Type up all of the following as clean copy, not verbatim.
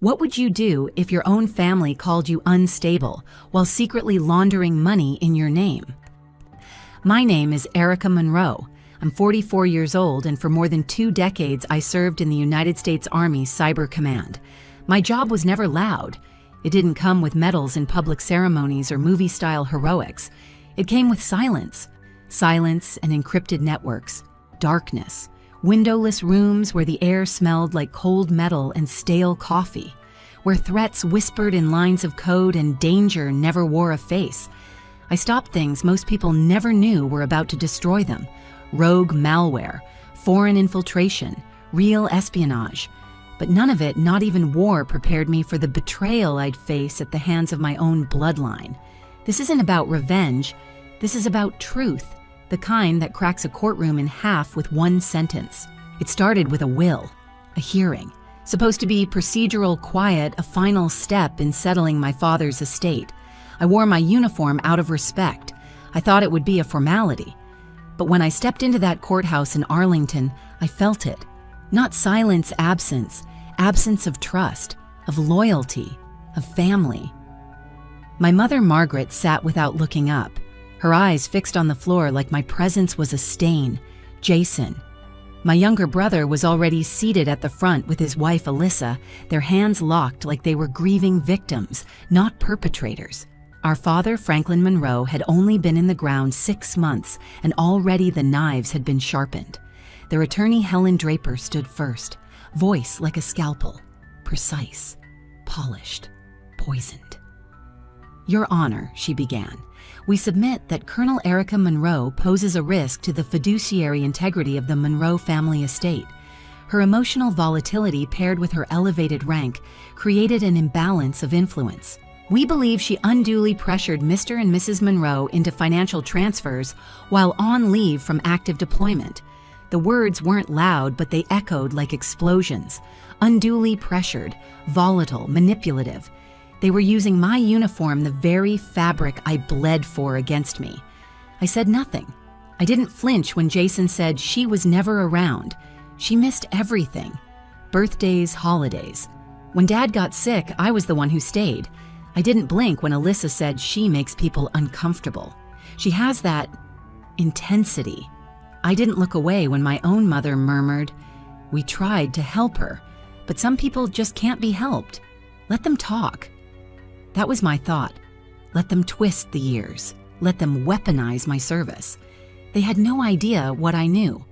What would you do if your own family called you unstable while secretly laundering money in your name? My name is Erica Monroe. I'm 44 years old, and for more than 2 decades I served in the United States Army Cyber Command. My job was never loud. It didn't come with medals in public ceremonies or movie-style heroics. It came with silence. Silence and encrypted networks. Darkness. Windowless rooms where the air smelled like cold metal and stale coffee. Where threats whispered in lines of code and danger never wore a face. I stopped things most people never knew were about to destroy them. Rogue malware, foreign infiltration, real espionage. But none of it, not even war, prepared me for the betrayal I'd face at the hands of my own bloodline. This isn't about revenge. This is about truth, the kind that cracks a courtroom in half with one sentence. It started with a will, a hearing, supposed to be procedural quiet, a final step in settling my father's estate. I wore my uniform out of respect. I thought it would be a formality. But when I stepped into that courthouse in Arlington, I felt it. Not silence, absence of trust, of loyalty, of family. My mother, Margaret, sat without looking up, her eyes fixed on the floor like my presence was a stain. Jason. My younger brother was already seated at the front with his wife, Alyssa, their hands locked like they were grieving victims, not perpetrators. Our father, Franklin Monroe, had only been in the ground 6 months, and already the knives had been sharpened. Their attorney, Helen Draper, stood first, voice like a scalpel, precise, polished, poisoned. "Your Honor," she began, "we submit that Colonel Erica Monroe poses a risk to the fiduciary integrity of the Monroe family estate. Her emotional volatility paired with her elevated rank created an imbalance of influence. We believe she unduly pressured Mr. and Mrs. Monroe into financial transfers while on leave from active deployment. The words weren't loud, but they echoed like explosions. Unduly pressured, volatile, manipulative. They were using my uniform, the very fabric I bled for, against me. I said nothing. I didn't flinch when Jason said she was never around. She missed everything. Birthdays, holidays. When Dad got sick, I was the one who stayed. I didn't blink when Alyssa said she makes people uncomfortable. She has that intensity. I didn't look away when my own mother murmured, "We tried to help her, but some people just can't be helped. Let them talk." That was my thought. Let them twist the years. Let them weaponize my service. They had no idea what I knew.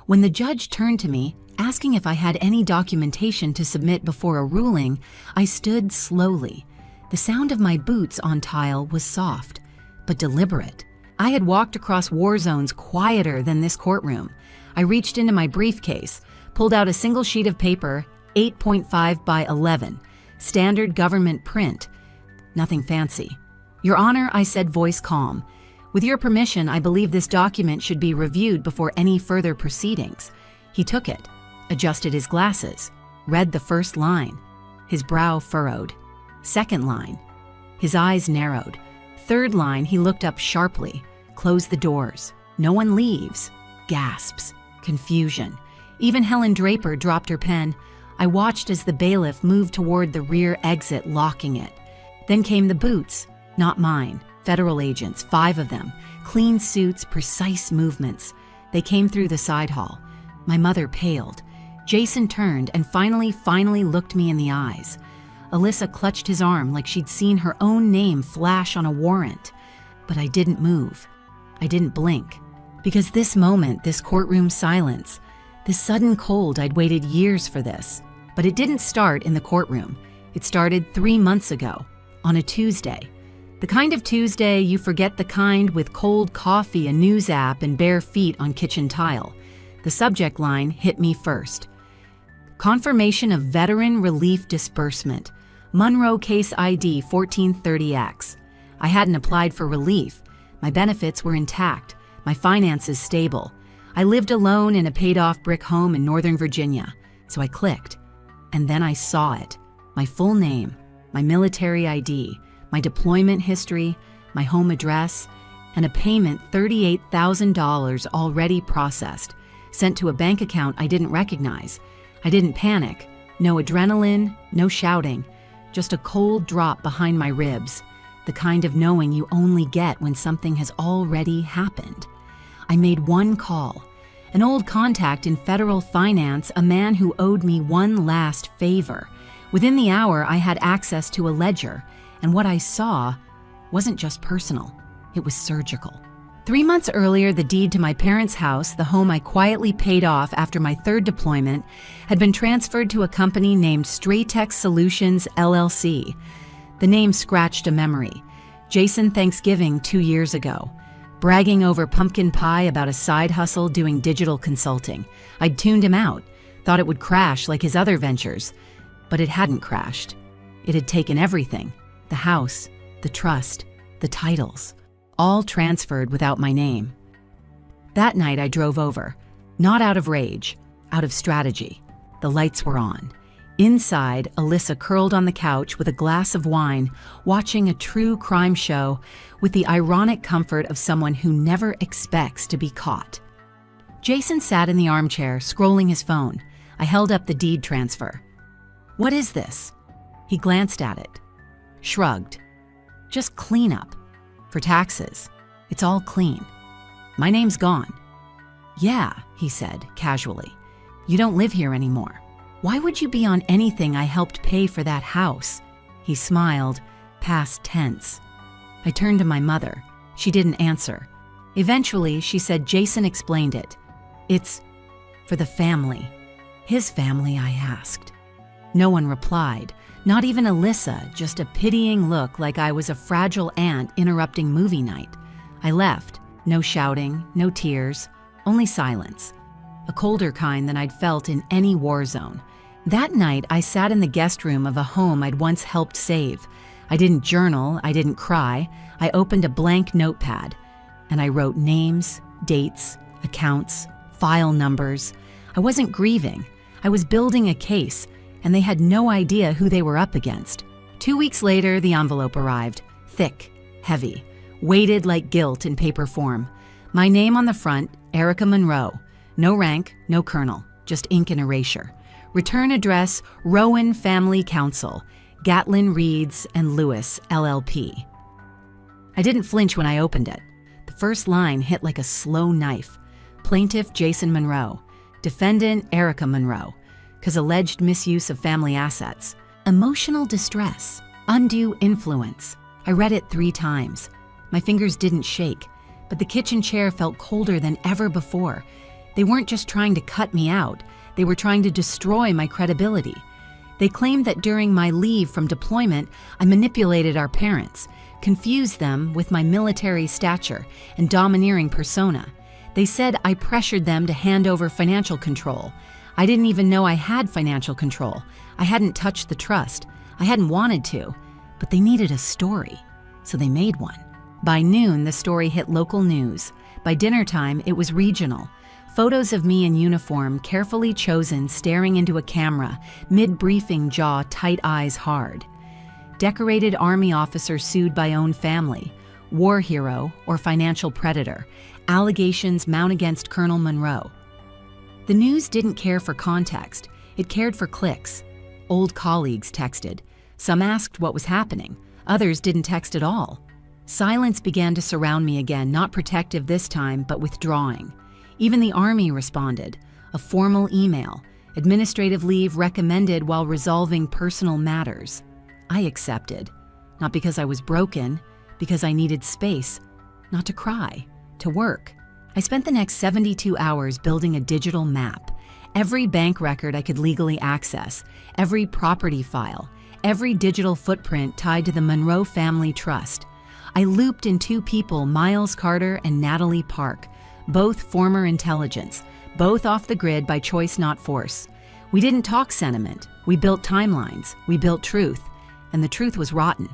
When the judge turned to me, asking if I had any documentation to submit before a ruling, I stood slowly. The sound of my boots on tile was soft, but deliberate. I had walked across war zones quieter than this courtroom. I reached into my briefcase, pulled out a single sheet of paper, 8.5 by 11, standard government print. Nothing fancy. "Your Honor," I said, voice calm. "With your permission, I believe this document should be reviewed before any further proceedings." He took it, adjusted his glasses, read the first line. His brow furrowed. Second line. His eyes narrowed. Third line, he looked up sharply, closed the doors. "No one leaves." Gasps. Confusion. Even Helen Draper dropped her pen. I watched as the bailiff moved toward the rear exit, locking it. Then came the boots. Not mine. Federal agents, 5 of them. Clean suits, precise movements. They came through the side hall. My mother paled. Jason turned and finally looked me in the eyes. Alyssa clutched his arm like she'd seen her own name flash on a warrant. But I didn't move. I didn't blink. Because this moment, this courtroom silence, this sudden cold, I'd waited years for this. But it didn't start in the courtroom. It started 3 months ago, on a Tuesday. The kind of Tuesday you forget, the kind with cold coffee, a news app, and bare feet on kitchen tile. The subject line hit me first. Confirmation of veteran relief disbursement. Monroe case ID 1430X. I hadn't applied for relief. My benefits were intact. My finances stable. I lived alone in a paid-off brick home in Northern Virginia. So I clicked. And then I saw it. My full name, my military ID, my deployment history, my home address, and a payment $38,000 already processed, sent to a bank account I didn't recognize. I didn't panic. No adrenaline, no shouting, just a cold drop behind my ribs, the kind of knowing you only get when something has already happened. I made one call, an old contact in federal finance, a man who owed me one last favor. Within the hour, I had access to a ledger, and what I saw wasn't just personal, it was surgical. 3 months earlier, the deed to my parents' house, the home I quietly paid off after my third deployment, had been transferred to a company named Stratex Solutions, LLC. The name scratched a memory. Jason Thanksgiving 2 years ago. Bragging over pumpkin pie about a side hustle doing digital consulting. I'd tuned him out, thought it would crash like his other ventures. But it hadn't crashed. It had taken everything. The house, the trust, the titles. All transferred without my name. That night I drove over, not out of rage, out of strategy. The lights were on. Inside, Alyssa curled on the couch with a glass of wine, watching a true crime show with the ironic comfort of someone who never expects to be caught. Jason sat in the armchair, scrolling his phone. I held up the deed transfer. "What is this?" He glanced at it, shrugged. "Just cleanup. For taxes. It's all clean. My name's gone." "Yeah," he said, casually. "You don't live here anymore. Why would you be on anything I helped pay for that house?" He smiled, past tense. I turned to my mother. She didn't answer. Eventually, she said Jason explained it. "It's for the family." "His family?" I asked. No one replied. Not even Alyssa, just a pitying look like I was a fragile ant interrupting movie night. I left. No shouting, no tears, only silence. A colder kind than I'd felt in any war zone. That night, I sat in the guest room of a home I'd once helped save. I didn't journal, I didn't cry. I opened a blank notepad, and I wrote names, dates, accounts, file numbers. I wasn't grieving. I was building a case, and they had no idea who they were up against. 2 weeks later, the envelope arrived, thick, heavy, weighted like guilt in paper form. My name on the front, Erica Monroe. No rank, no colonel, just ink and erasure. Return address, Rowan Family Council, Gatlin Reeds and Lewis, LLP. I didn't flinch when I opened it. The first line hit like a slow knife. Plaintiff Jason Monroe. Defendant Erica Monroe. Cause alleged misuse of family assets. Emotional distress. Undue influence. I read it 3 times. My fingers didn't shake, but the kitchen chair felt colder than ever before. They weren't just trying to cut me out. They were trying to destroy my credibility. They claimed that during my leave from deployment, I manipulated our parents, confused them with my military stature and domineering persona. They said I pressured them to hand over financial control. I didn't even know I had financial control. I hadn't touched the trust. I hadn't wanted to, but they needed a story, so they made one. By noon, the story hit local news. By dinner time, it was regional. Photos of me in uniform, carefully chosen, staring into a camera, mid-briefing jaw, tight eyes hard. Decorated Army officer sued by own family. War hero or financial predator. Allegations mount against Colonel Monroe. The news didn't care for context. It cared for clicks. Old colleagues texted. Some asked what was happening. Others didn't text at all. Silence began to surround me again, not protective this time, but withdrawing. Even the Army responded. A formal email. Administrative leave recommended while resolving personal matters. I accepted. Not because I was broken, because I needed space. Not to cry, to work. I spent the next 72 hours building a digital map. Every bank record I could legally access, every property file, every digital footprint tied to the Monroe Family Trust. I looped in 2 people, Miles Carter and Natalie Park, both former intelligence, both off the grid by choice, not force. We didn't talk sentiment. We built timelines. We built truth. And the truth was rotten.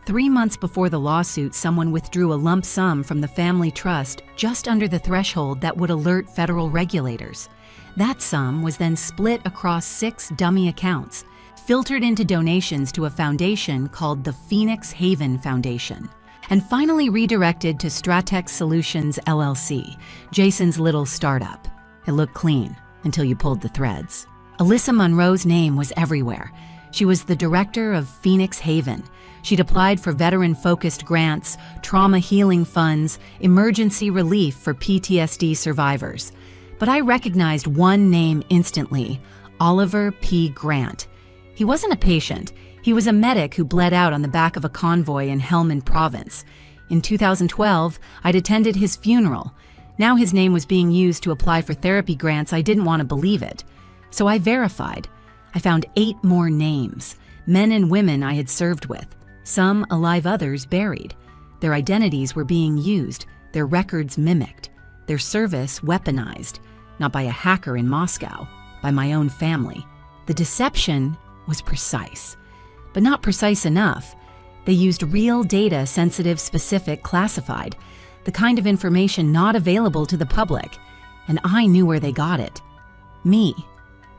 3 months before the lawsuit, someone withdrew a lump sum from the family trust just under the threshold that would alert federal regulators. That sum was then split across 6 dummy accounts, filtered into donations to a foundation called the Phoenix Haven Foundation, and finally redirected to Stratex Solutions, LLC, Jason's little startup. It looked clean until you pulled the threads. Alyssa Monroe's name was everywhere. She was the director of Phoenix Haven. She'd applied for veteran-focused grants, trauma healing funds, emergency relief for PTSD survivors. But I recognized one name instantly: Oliver P. Grant. He wasn't a patient. He was a medic who bled out on the back of a convoy in Helmand Province. In 2012, I'd attended his funeral. Now his name was being used to apply for therapy grants. I didn't want to believe it. So I verified. I found 8 more names, men and women I had served with, some alive, others buried. Their identities were being used, their records mimicked, their service weaponized, not by a hacker in Moscow, by my own family. The deception was precise, but not precise enough. They used real data, sensitive, specific, classified, the kind of information not available to the public, and I knew where they got it. Me.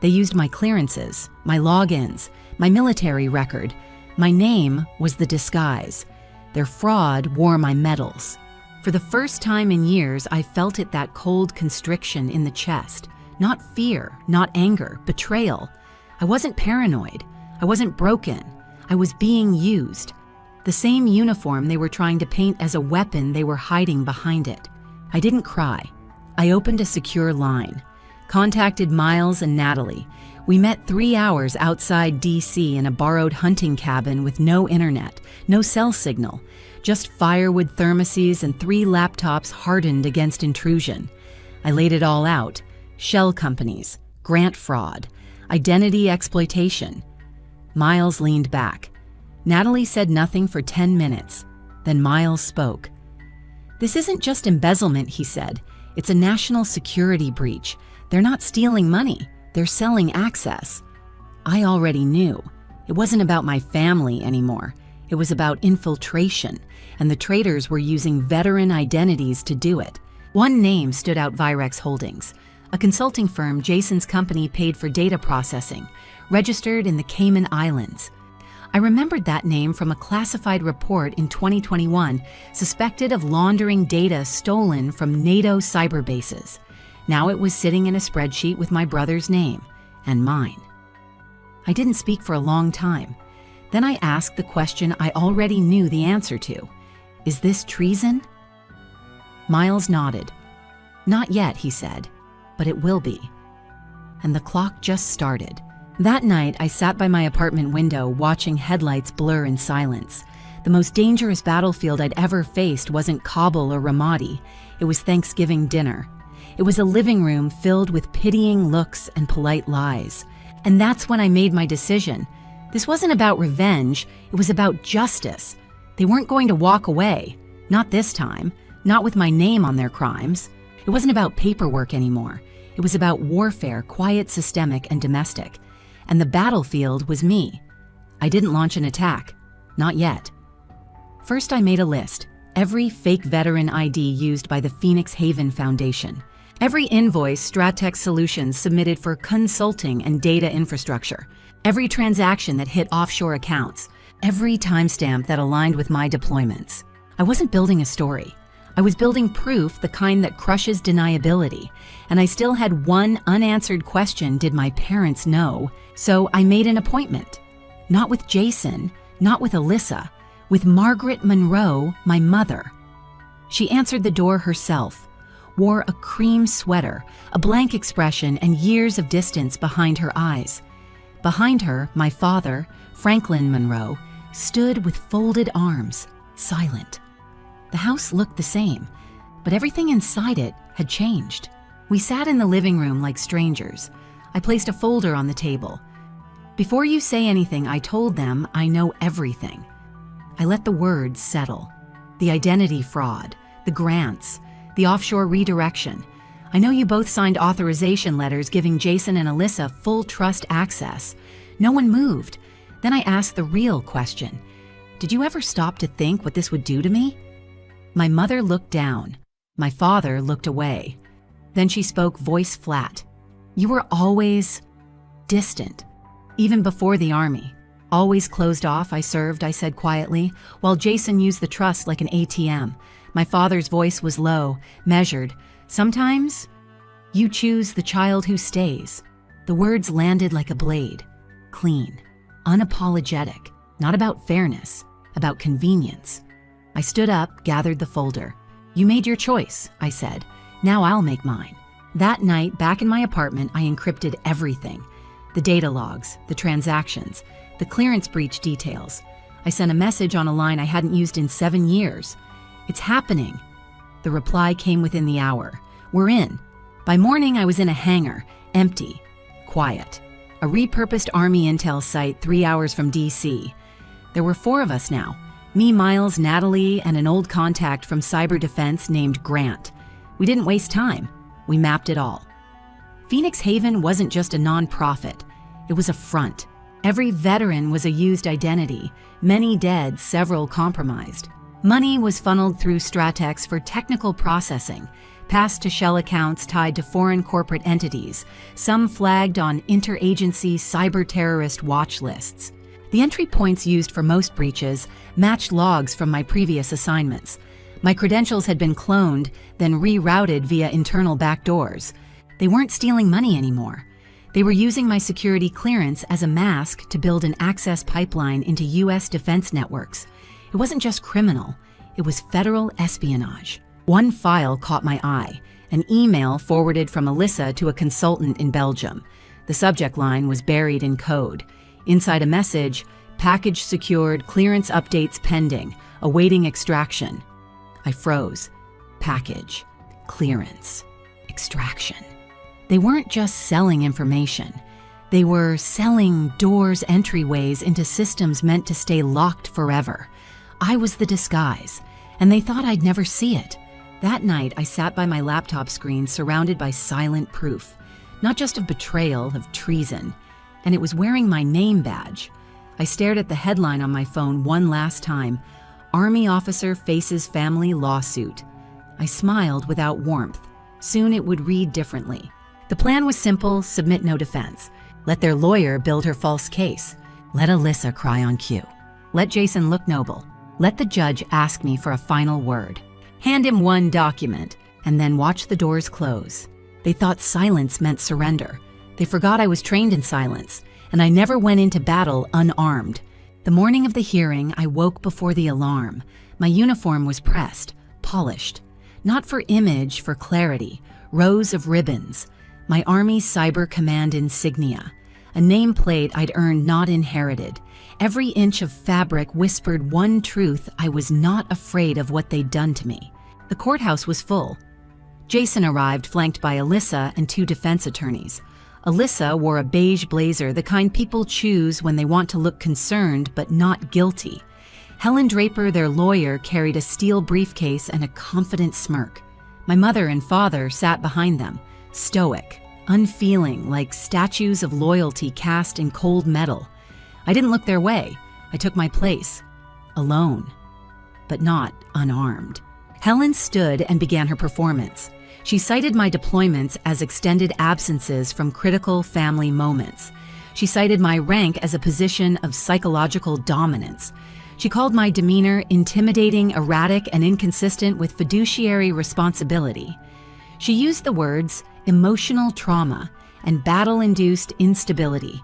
They used my clearances, my logins, my military record. My name was the disguise. Their fraud wore my medals. For the first time in years, I felt it, that cold constriction in the chest. Not fear, not anger, betrayal. I wasn't paranoid. I wasn't broken. I was being used. The same uniform they were trying to paint as a weapon, they were hiding behind it. I didn't cry. I opened a secure line. Contacted Miles and Natalie. We met 3 hours outside D.C. in a borrowed hunting cabin with no internet, no cell signal, just firewood thermoses and 3 laptops hardened against intrusion. I laid it all out: shell companies, grant fraud, identity exploitation. Miles leaned back. Natalie said nothing for 10 minutes. Then Miles spoke. "This isn't just embezzlement," he said. "It's a national security breach. They're not stealing money. They're selling access." I already knew. It wasn't about my family anymore. It was about infiltration, and the traitors were using veteran identities to do it. One name stood out: Virex Holdings, a consulting firm Jason's company paid for data processing, registered in the Cayman Islands. I remembered that name from a classified report in 2021, suspected of laundering data stolen from NATO cyber bases. Now it was sitting in a spreadsheet with my brother's name and mine. I didn't speak for a long time. Then I asked the question I already knew the answer to. "Is this treason?" Miles nodded. "Not yet," he said, "but it will be." And the clock just started. That night, I sat by my apartment window watching headlights blur in silence. The most dangerous battlefield I'd ever faced wasn't Kabul or Ramadi. It was Thanksgiving dinner. It was a living room filled with pitying looks and polite lies. And that's when I made my decision. This wasn't about revenge, it was about justice. They weren't going to walk away. Not this time. Not with my name on their crimes. It wasn't about paperwork anymore. It was about warfare, quiet, systemic, and domestic. And the battlefield was me. I didn't launch an attack. Not yet. First, I made a list. Every fake veteran ID used by the Phoenix Haven Foundation. Every invoice Stratex Solutions submitted for consulting and data infrastructure. Every transaction that hit offshore accounts. Every timestamp that aligned with my deployments. I wasn't building a story. I was building proof, the kind that crushes deniability. And I still had one unanswered question: did my parents know? So I made an appointment. Not with Jason, not with Alyssa, with Margaret Monroe, my mother. She answered the door herself, wore a cream sweater, a blank expression, and years of distance behind her eyes. Behind her, my father, Franklin Monroe, stood with folded arms, silent. The house looked the same, but everything inside it had changed. We sat in the living room like strangers. I placed a folder on the table. "Before you say anything," I told them, "I know everything." I let the words settle. The identity fraud, the grants, the offshore redirection. I know you both signed authorization letters giving Jason and Alyssa full trust access. No one moved. Then I asked the real question. Did you ever stop to think what this would do to me? My mother looked down. My father looked away. Then she spoke, voice flat. "You were always distant, even before the army. Always closed off, I served," I said quietly, while Jason used the trust like an ATM. My father's voice was low, measured. "Sometimes you choose the child who stays." The words landed like a blade. Clean. Unapologetic. Not about fairness. About convenience. I stood up, gathered the folder. "You made your choice," I said. "Now I'll make mine." That night, back in my apartment, I encrypted everything. The data logs, the transactions, the clearance breach details. I sent a message on a line I hadn't used in 7 years. "It's happening." The reply came within the hour. "We're in." By morning, I was in a hangar, empty, quiet. A repurposed Army intel site 3 hours from DC. There were 4 of us now. Me, Miles, Natalie, and an old contact from cyber defense named Grant. We didn't waste time. We mapped it all. Phoenix Haven wasn't just a non-profit. It was a front. Every veteran was a used identity. Many dead, several compromised. Money was funneled through Stratex for technical processing, passed to shell accounts tied to foreign corporate entities, some flagged on interagency cyber-terrorist watch lists. The entry points used for most breaches matched logs from my previous assignments. My credentials had been cloned, then rerouted via internal backdoors. They weren't stealing money anymore. They were using my security clearance as a mask to build an access pipeline into U.S. defense networks. It wasn't just criminal, it was federal espionage. One file caught my eye, an email forwarded from Alyssa to a consultant in Belgium. The subject line was buried in code. Inside a message, "Package secured, clearance updates pending, awaiting extraction." I froze. Package, clearance, extraction. They weren't just selling information. They were selling doors, entryways into systems meant to stay locked forever. I was the disguise, and they thought I'd never see it. That night, I sat by my laptop screen surrounded by silent proof, not just of betrayal, of treason, and it was wearing my name badge. I stared at the headline on my phone one last time, "Army Officer Faces Family Lawsuit." I smiled without warmth. Soon it would read differently. The plan was simple: submit no defense. Let their lawyer build her false case. Let Alyssa cry on cue. Let Jason look noble. Let the judge ask me for a final word. Hand him one document, and then watch the doors close. They thought silence meant surrender. They forgot I was trained in silence, and I never went into battle unarmed. The morning of the hearing, I woke before the alarm. My uniform was pressed, polished. Not for image, for clarity. Rows of ribbons. My Army Cyber Command insignia. A nameplate I'd earned, not inherited. Every inch of fabric whispered one truth: I was not afraid of what they'd done to me. The courthouse was full. Jason arrived, flanked by Alyssa and 2 defense attorneys. Alyssa wore a beige blazer, the kind people choose when they want to look concerned but not guilty. Helen Draper, their lawyer, carried a steel briefcase and a confident smirk. My mother and father sat behind them, stoic, unfeeling, like statues of loyalty cast in cold metal. I didn't look their way. I took my place, alone, but not unarmed. Helen stood and began her performance. She cited my deployments as extended absences from critical family moments. She cited my rank as a position of psychological dominance. She called my demeanor intimidating, erratic, and inconsistent with fiduciary responsibility. She used the words emotional trauma and battle-induced instability.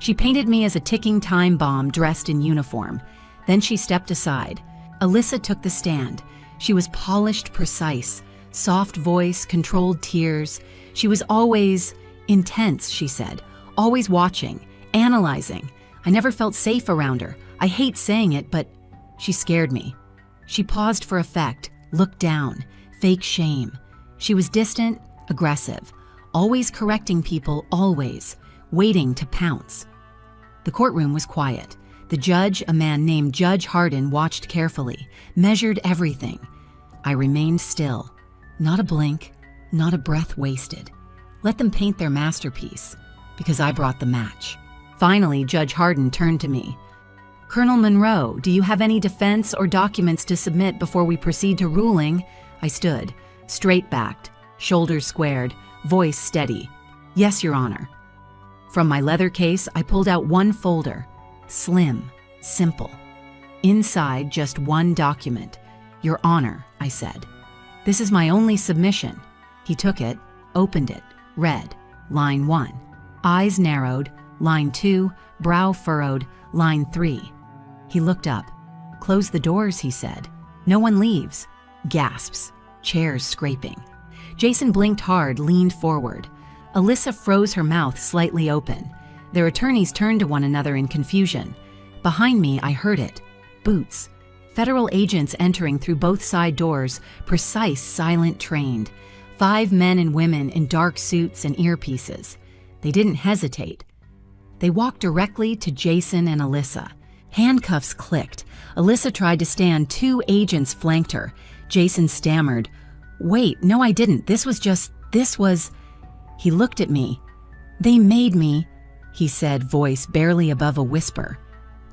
She painted me as a ticking time bomb dressed in uniform. Then she stepped aside. Alyssa took the stand. She was polished, precise, soft voice, controlled tears. She was always intense, she said, always watching, analyzing. I never felt safe around her. I hate saying it, but she scared me. She paused for effect, looked down, fake shame. She was distant, aggressive, always correcting people, always, waiting to pounce. The courtroom was quiet. The judge, a man named Judge Hardin, watched carefully, measured everything. I remained still. Not a blink, not a breath wasted. Let them paint their masterpiece, because I brought the match. Finally, Judge Hardin turned to me. "Colonel Monroe, do you have any defense or documents to submit before we proceed to ruling?" I stood, straight-backed, shoulders squared, voice steady. "Yes, Your Honor." From my leather case, I pulled out one folder, slim, simple. Inside, just one document. "Your Honor," I said. "This is my only submission." He took it, opened it, read, line 1. Eyes narrowed, line 2, brow furrowed, line 3. He looked up. Close the doors, he said. No one leaves. Gasps. Chairs scraping. Jason blinked hard, leaned forward. Alyssa froze her mouth slightly open. Their attorneys turned to one another in confusion. Behind me, I heard it. Boots. Federal agents entering through both side doors, precise, silent, trained. 5 men and women in dark suits and earpieces. They didn't hesitate. They walked directly to Jason and Alyssa. Handcuffs clicked. Alyssa tried to stand. 2 agents flanked her. Jason stammered, "Wait, no I didn't. This was..." He looked at me. "They made me," he said, voice barely above a whisper.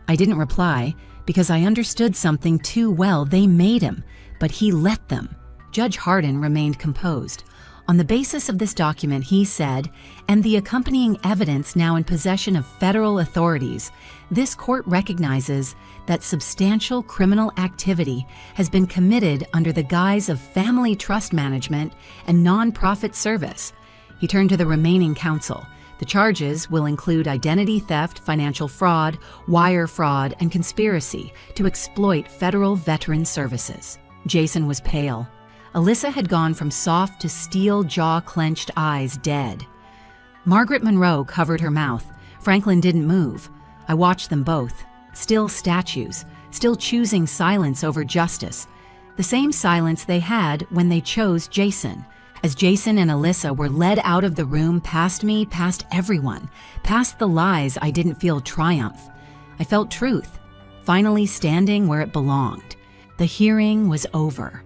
I didn't reply because I understood something too well. They made him, but he let them. Judge Hardin remained composed. On the basis of this document, he said, and the accompanying evidence now in possession of federal authorities, this court recognizes that substantial criminal activity has been committed under the guise of family trust management and nonprofit service. He turned to the remaining counsel. The charges will include identity theft, financial fraud, wire fraud, and conspiracy to exploit federal veteran services. Jason was pale. Alyssa had gone from soft to steel jaw-clenched eyes dead. Margaret Monroe covered her mouth. Franklin didn't move. I watched them both. Still statues, still choosing silence over justice. The same silence they had when they chose Jason. As Jason and Alyssa were led out of the room, past me, past everyone, past the lies, I didn't feel triumph. I felt truth, finally standing where it belonged. The hearing was over.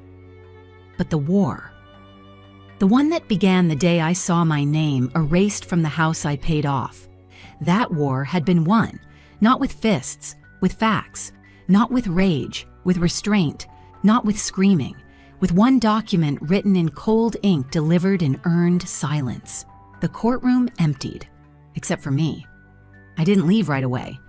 But the war, the one that began the day I saw my name erased from the house I paid off, that war had been won, not with fists, with facts, not with rage, with restraint, not with screaming, with one document written in cold ink delivered in earned silence. The courtroom emptied, except for me. I didn't leave right away.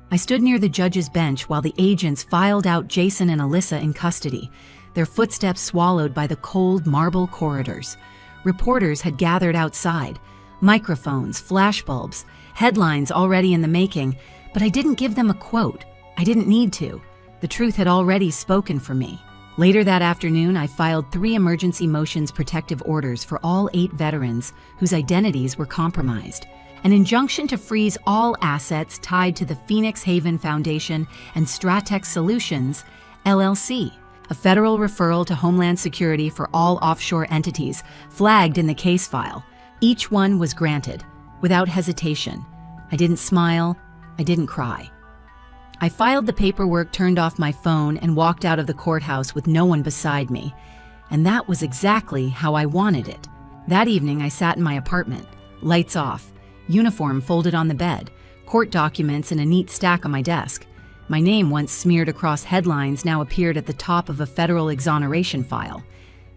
I stood near the judge's bench while the agents filed out Jason and Alyssa in custody, their footsteps swallowed by the cold marble corridors. Reporters had gathered outside, microphones, flashbulbs, headlines already in the making, but I didn't give them a quote. I didn't need to. The truth had already spoken for me. Later that afternoon, I filed 3 emergency motions protective orders for all 8 veterans whose identities were compromised. An injunction to freeze all assets tied to the Phoenix Haven Foundation and Stratex Solutions, LLC. A federal referral to Homeland Security for all offshore entities, flagged in the case file. Each one was granted, without hesitation. I didn't smile, I didn't cry. I filed the paperwork, turned off my phone, and walked out of the courthouse with no one beside me. And that was exactly how I wanted it. That evening, I sat in my apartment, lights off, uniform folded on the bed, court documents in a neat stack on my desk. My name, once smeared across headlines, now appeared at the top of a federal exoneration file.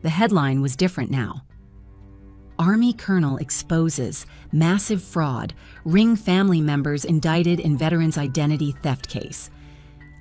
The headline was different now. Army Colonel exposes massive fraud, Ring family members indicted in veterans' identity theft case.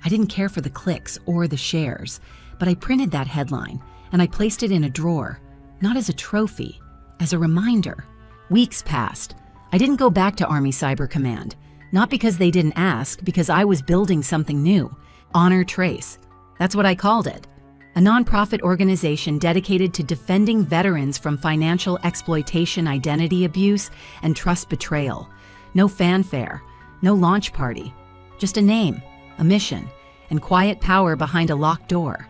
I didn't care for the clicks or the shares, but I printed that headline and I placed it in a drawer, not as a trophy, as a reminder. Weeks passed. I didn't go back to Army Cyber Command. Not because they didn't ask, because I was building something new. Honor Trace. That's what I called it. A nonprofit organization dedicated to defending veterans from financial exploitation, identity abuse, and trust betrayal. No fanfare, no launch party. Just a name, a mission, and quiet power behind a locked door.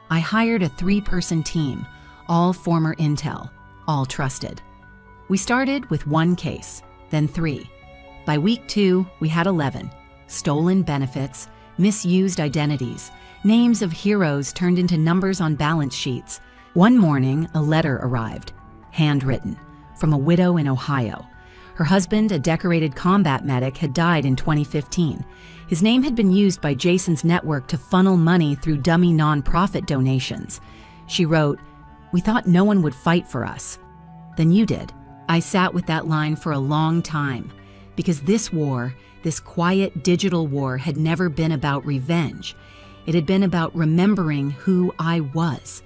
I hired a 3-person team, all former Intel, all trusted. We started with 1 case, then 3. By week 2, we had 11. Stolen benefits, misused identities, names of heroes turned into numbers on balance sheets. One morning, a letter arrived, handwritten, from a widow in Ohio. Her husband, a decorated combat medic, had died in 2015. His name had been used by Jason's network to funnel money through dummy nonprofit donations. She wrote, "We thought no one would fight for us. Then you did." I sat with that line for a long time. Because this war, this quiet digital war, had never been about revenge. It had been about remembering who I was.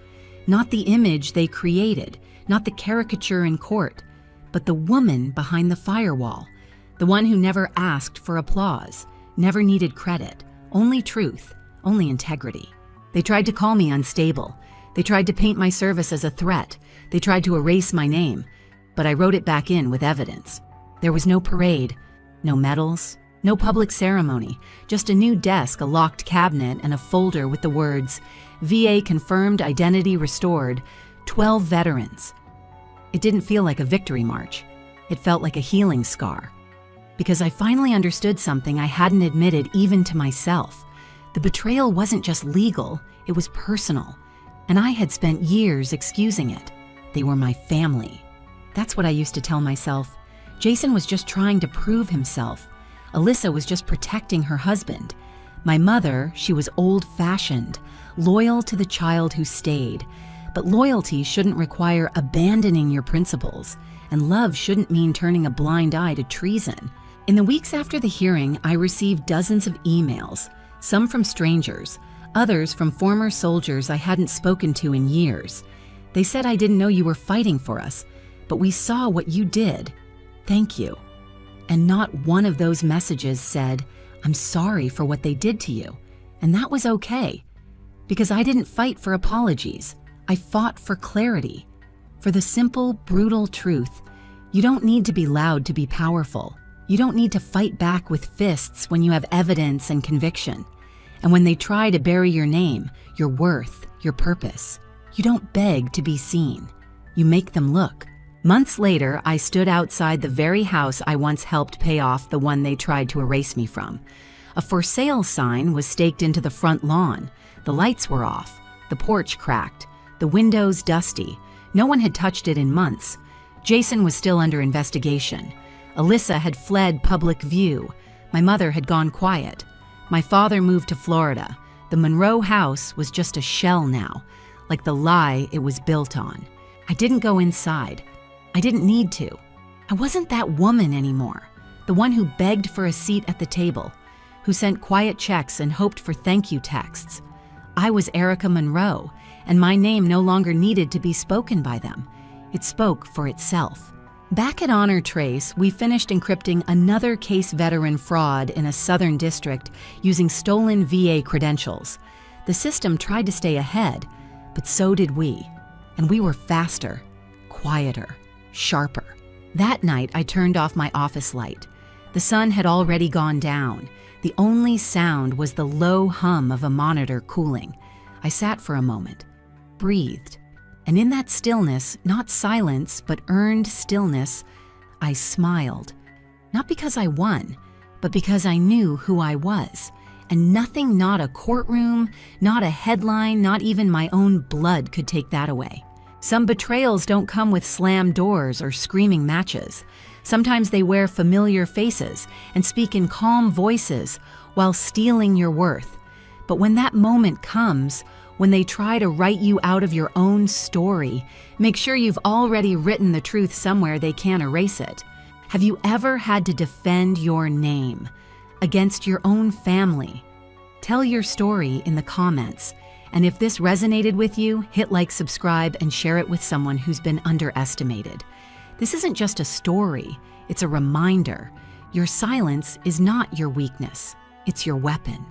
Not the image they created, not the caricature in court, but the woman behind the firewall, The one who never asked for applause, never needed credit, only truth, only integrity. They tried to call me unstable. They tried to paint my service as a threat. They tried to erase my name, but I wrote it back in with evidence. There was no parade, no medals, no public ceremony, just a new desk, a locked cabinet, and a folder with the words, VA confirmed, identity restored, 12 veterans. It didn't feel like a victory march. It felt like a healing scar. Because I finally understood something I hadn't admitted even to myself. The betrayal wasn't just legal, it was personal. And I had spent years excusing it. They were my family. That's what I used to tell myself. Jason was just trying to prove himself. Alyssa was just protecting her husband. My mother, she was old-fashioned, loyal to the child who stayed. But loyalty shouldn't require abandoning your principles, and love shouldn't mean turning a blind eye to treason. In the weeks after the hearing, I received dozens of emails, some from strangers, others from former soldiers I hadn't spoken to in years. They said, I didn't know you were fighting for us, but we saw what you did. Thank you. And not one of those messages said, I'm sorry for what they did to you. And that was okay, because I didn't fight for apologies. I fought for clarity, for the simple, brutal truth. You don't need to be loud to be powerful. You don't need to fight back with fists when you have evidence and conviction. And when they try to bury your name, your worth, your purpose, you don't beg to be seen. You make them look. Months later, I stood outside the very house I once helped pay off the one they tried to erase me from. A for sale sign was staked into the front lawn. The lights were off, the porch cracked, the windows dusty. No one had touched it in months. Jason was still under investigation. Alyssa had fled public view. My mother had gone quiet. My father moved to Florida. The Monroe house was just a shell now, like the lie it was built on. I didn't go inside. I didn't need to. I wasn't that woman anymore, the one who begged for a seat at the table, who sent quiet checks and hoped for thank you texts. I was Erica Monroe, and my name no longer needed to be spoken by them. It spoke for itself. Back at Honor Trace, we finished encrypting another case veteran fraud in a southern district using stolen VA credentials. The system tried to stay ahead, but so did we. And we were faster, quieter, sharper. That night, I turned off my office light. The sun had already gone down. The only sound was the low hum of a monitor cooling. I sat for a moment, breathed, and in that stillness, not silence, but earned stillness, I smiled. Not because I won, but because I knew who I was. And nothing, not a courtroom, not a headline, not even my own blood could take that away. Some betrayals don't come with slammed doors or screaming matches. Sometimes they wear familiar faces and speak in calm voices while stealing your worth. But when that moment comes, when they try to write you out of your own story, make sure you've already written the truth somewhere they can't erase it. Have you ever had to defend your name against your own family? Tell your story in the comments. And if this resonated with you, hit like, subscribe, and share it with someone who's been underestimated. This isn't just a story, it's a reminder. Your silence is not your weakness, it's your weapon.